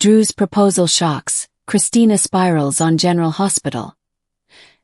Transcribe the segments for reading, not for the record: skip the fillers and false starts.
Drew's proposal shocks, Kristina spirals on General Hospital.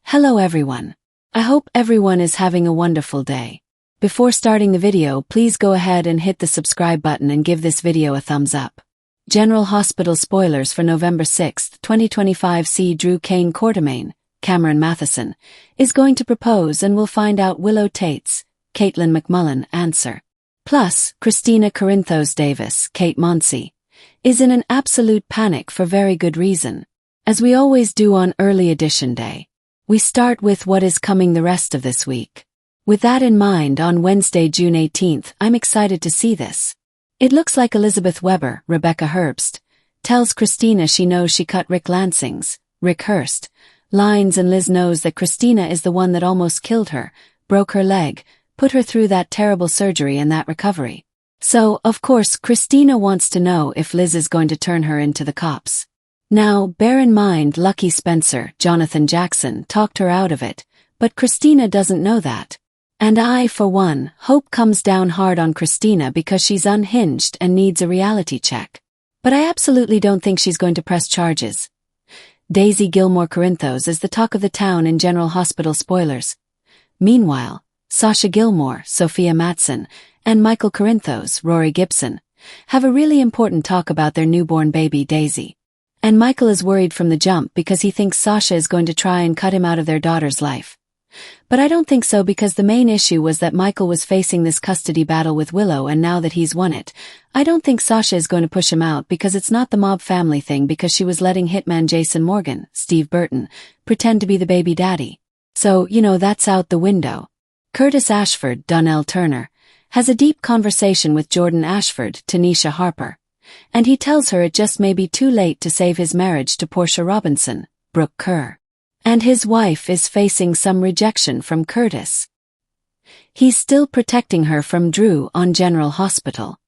Hello everyone. I hope everyone is having a wonderful day. Before starting the video, please go ahead and hit the subscribe button and give this video a thumbs up. General Hospital spoilers for November 6, 2025. See Drew Kane Quartermaine, Cameron Matheson, is going to propose and we'll find out Willow Tate's, Caitlin McMullen, answer. Plus, Kristina Corinthos Davis, Kate Monsey, is in an absolute panic for very good reason. As we always do on early edition day, we start with what is coming the rest of this week. With that in mind, on Wednesday, June 18th, I'm excited to see this. It looks like Elizabeth Weber, Rebecca Herbst, tells Kristina she knows she cut Rick Lansing's, Rick Hurst, lines, and Liz knows that Kristina is the one that almost killed her, broke her leg, put her through that terrible surgery and that recovery. So, of course, Kristina wants to know if Liz is going to turn her into the cops. Now, bear in mind Lucky Spencer, Jonathan Jackson, talked her out of it, but Kristina doesn't know that. And I, for one, hope comes down hard on Kristina because she's unhinged and needs a reality check. But I absolutely don't think she's going to press charges. Daisy Gilmore Corinthos is the talk of the town in General Hospital spoilers. Meanwhile, Sasha Gilmore, Sophia Matson, and Michael Corinthos, Rory Gibson, have a really important talk about their newborn baby Daisy. And Michael is worried from the jump because he thinks Sasha is going to try and cut him out of their daughter's life. But I don't think so, because the main issue was that Michael was facing this custody battle with Willow, and now that he's won it, I don't think Sasha is going to push him out, because it's not the mob family thing, because she was letting hitman Jason Morgan, Steve Burton, pretend to be the baby daddy. So, that's out the window. Curtis Ashford, Donnell Turner, has a deep conversation with Jordan Ashford, Tanisha Harper, and he tells her it just may be too late to save his marriage to Portia Robinson, Brooke Kerr. And his wife is facing some rejection from Curtis. He's still protecting her from Drew on General Hospital.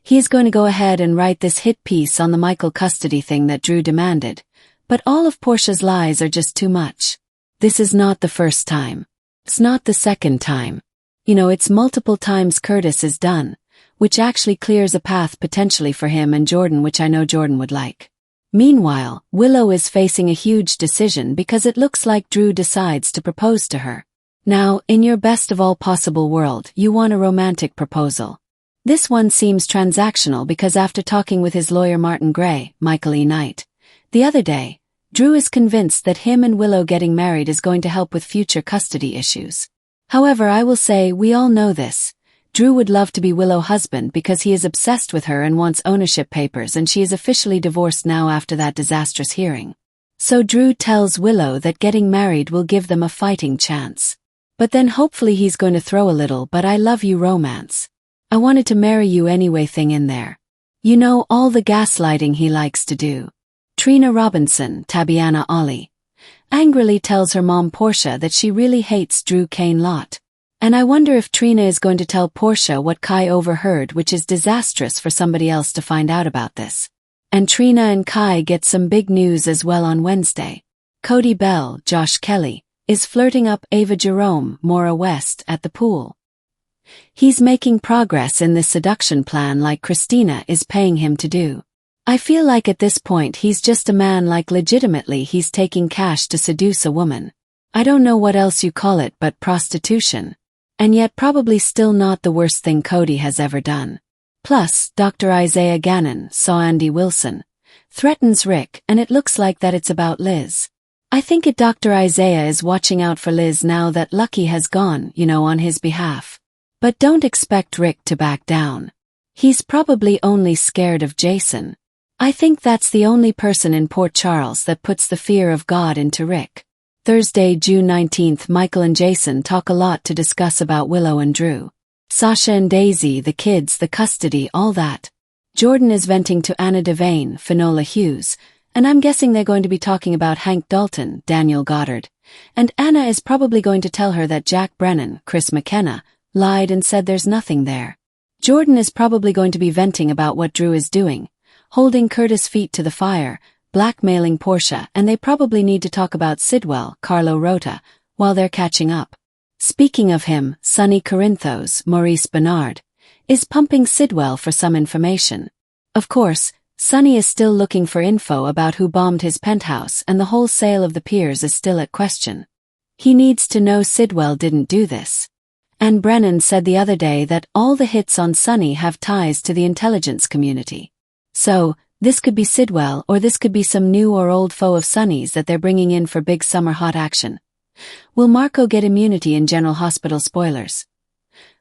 He's going to go ahead and write this hit piece on the Michael custody thing that Drew demanded, but all of Portia's lies are just too much. This is not the first time. It's not the second time. It's multiple times Curtis is done, which actually clears a path potentially for him and Jordan, which I know Jordan would like. Meanwhile, Willow is facing a huge decision because it looks like Drew decides to propose to her. Now, in your best of all possible world, you want a romantic proposal. This one seems transactional because after talking with his lawyer Martin Gray, Michael E. Knight, the other day, Drew is convinced that him and Willow getting married is going to help with future custody issues. However, I will say we all know this. Drew would love to be Willow's husband because he is obsessed with her and wants ownership papers, and she is officially divorced now after that disastrous hearing. So Drew tells Willow that getting married will give them a fighting chance. But then hopefully he's going to throw a little "but I love you" romance. I wanted to marry you anyway thing in there. All the gaslighting he likes to do. Trina Robinson, Tabiana Ollie, angrily tells her mom Portia that she really hates Drew Kane lot. And I wonder if Trina is going to tell Portia what Kai overheard, which is disastrous for somebody else to find out about this. And Trina and Kai get some big news as well on Wednesday. Cody Bell, Josh Kelly, is flirting up Ava Jerome, Maura West, at the pool. He's making progress in this seduction plan like Kristina is paying him to do. I feel like at this point he's just a man, like legitimately he's taking cash to seduce a woman. I don't know what else you call it but prostitution. And yet probably still not the worst thing Cody has ever done. Plus, Dr. Isaiah Gannon, saw Andy Wilson, threatens Rick, and it looks like that it's about Liz. I think Dr. Isaiah is watching out for Liz now that Lucky has gone, on his behalf. But don't expect Rick to back down. He's probably only scared of Jason. I think that's the only person in Port Charles that puts the fear of God into Rick. Thursday, June 19th, Michael and Jason talk a lot to discuss about Willow and Drew. Sasha and Daisy, the kids, the custody, all that. Jordan is venting to Anna Devane, Finola Hughes, and I'm guessing they're going to be talking about Hank Dalton, Daniel Goddard. And Anna is probably going to tell her that Jack Brennan, Chris McKenna, lied and said there's nothing there. Jordan is probably going to be venting about what Drew is doing, holding Curtis' feet to the fire, blackmailing Portia, and they probably need to talk about Sidwell, Carlo Rota, while they're catching up. Speaking of him, Sonny Corinthos, Maurice Bernard, is pumping Sidwell for some information. Of course, Sunny is still looking for info about who bombed his penthouse, and the whole sale of the piers is still at question. He needs to know Sidwell didn't do this. And Brennan said the other day that all the hits on Sunny have ties to the intelligence community. So, this could be Sidwell, or this could be some new or old foe of Sunny's that they're bringing in for big summer hot action. Will Marco get immunity in General Hospital? Spoilers.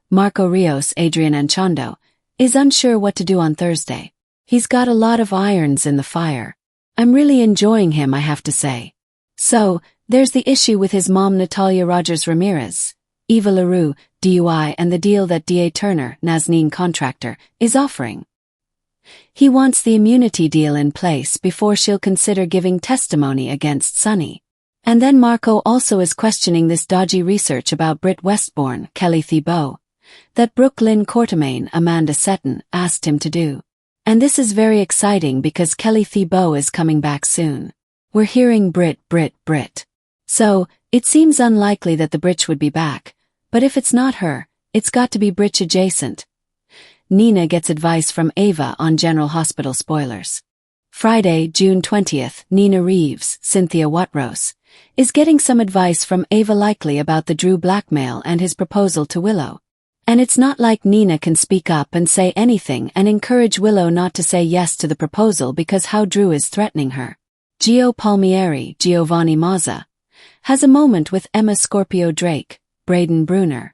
Marco Rios, Adrian Anchondo, is unsure what to do on Thursday. He's got a lot of irons in the fire. I'm really enjoying him, I have to say. So, there's the issue with his mom Natalia Rogers Ramirez, Eva LaRue, DUI, and the deal that D.A. Turner, Nazneen contractor, is offering. He wants the immunity deal in place before she'll consider giving testimony against Sunny. And then Marco also is questioning this dodgy research about Britt Westbourne, Kelly Thibault, that Brooklyn Courtemain, Amanda Seton, asked him to do. And this is very exciting because Kelly Thibault is coming back soon. We're hearing Britt. So, it seems unlikely that the Britch would be back, but if it's not her, it's got to be Britch adjacent. Nina gets advice from Ava on General Hospital. Spoilers. Friday, June 20th, Nina Reeves, Cynthia Watrose, is getting some advice from Ava likely about the Drew blackmail and his proposal to Willow. And it's not like Nina can speak up and say anything and encourage Willow not to say yes to the proposal because how Drew is threatening her. Gio Palmieri, Giovanni Mazza, has a moment with Emma Scorpio Drake, Braden Bruner.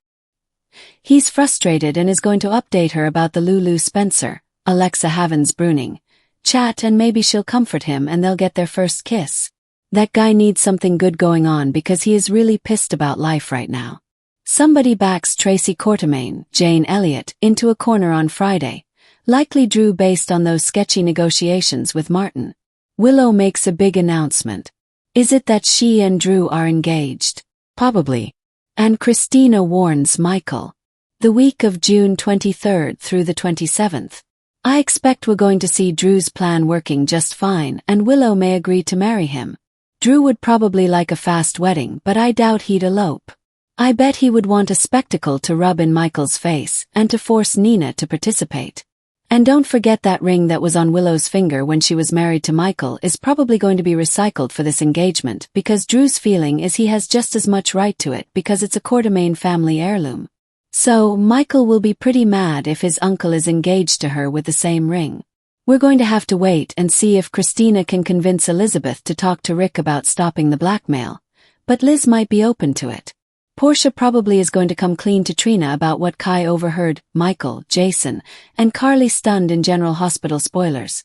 He's frustrated and is going to update her about the Lulu Spencer, Alexa Havens Bruning chat, and maybe she'll comfort him and they'll get their first kiss. That guy needs something good going on because he is really pissed about life right now. Somebody backs Tracy Courtemain, Jane Elliott, into a corner on Friday, likely Drew based on those sketchy negotiations with Martin. Willow makes a big announcement. Is it that she and Drew are engaged? Probably. And Kristina warns Michael. The week of June 23rd through the 27th. I expect we're going to see Drew's plan working just fine, and Willow may agree to marry him. Drew would probably like a fast wedding, but I doubt he'd elope. I bet he would want a spectacle to rub in Michael's face and to force Nina to participate. And don't forget that ring that was on Willow's finger when she was married to Michael is probably going to be recycled for this engagement because Drew's feeling is he has just as much right to it because it's a Courtemain family heirloom. So, Michael will be pretty mad if his uncle is engaged to her with the same ring. We're going to have to wait and see if Kristina can convince Elizabeth to talk to Rick about stopping the blackmail, but Liz might be open to it. Portia probably is going to come clean to Trina about what Kai overheard. Michael, Jason, and Carly stunned in General Hospital. Spoilers.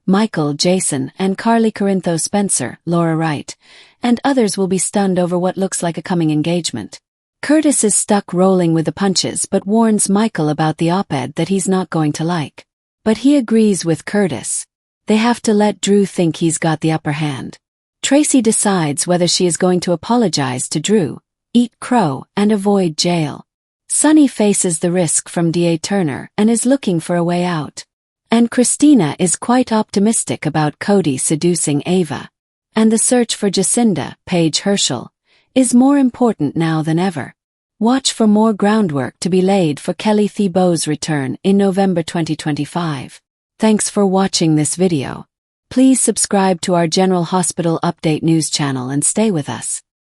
Michael, Jason, and Carly Corintho Spencer, Laura Wright, and others will be stunned over what looks like a coming engagement. Curtis is stuck rolling with the punches but warns Michael about the op-ed that he's not going to like. But he agrees with Curtis. They have to let Drew think he's got the upper hand. Tracy decides whether she is going to apologize to Drew, eat crow, and avoid jail. Sunny faces the risk from D.A. Turner and is looking for a way out. And Kristina is quite optimistic about Cody seducing Ava. And the search for Jacinda, Paige Herschel, is more important now than ever. Watch for more groundwork to be laid for Kelly Thibault's return in November 2025. Thanks for watching this video. Please subscribe to our General Hospital Update news channel and stay with us.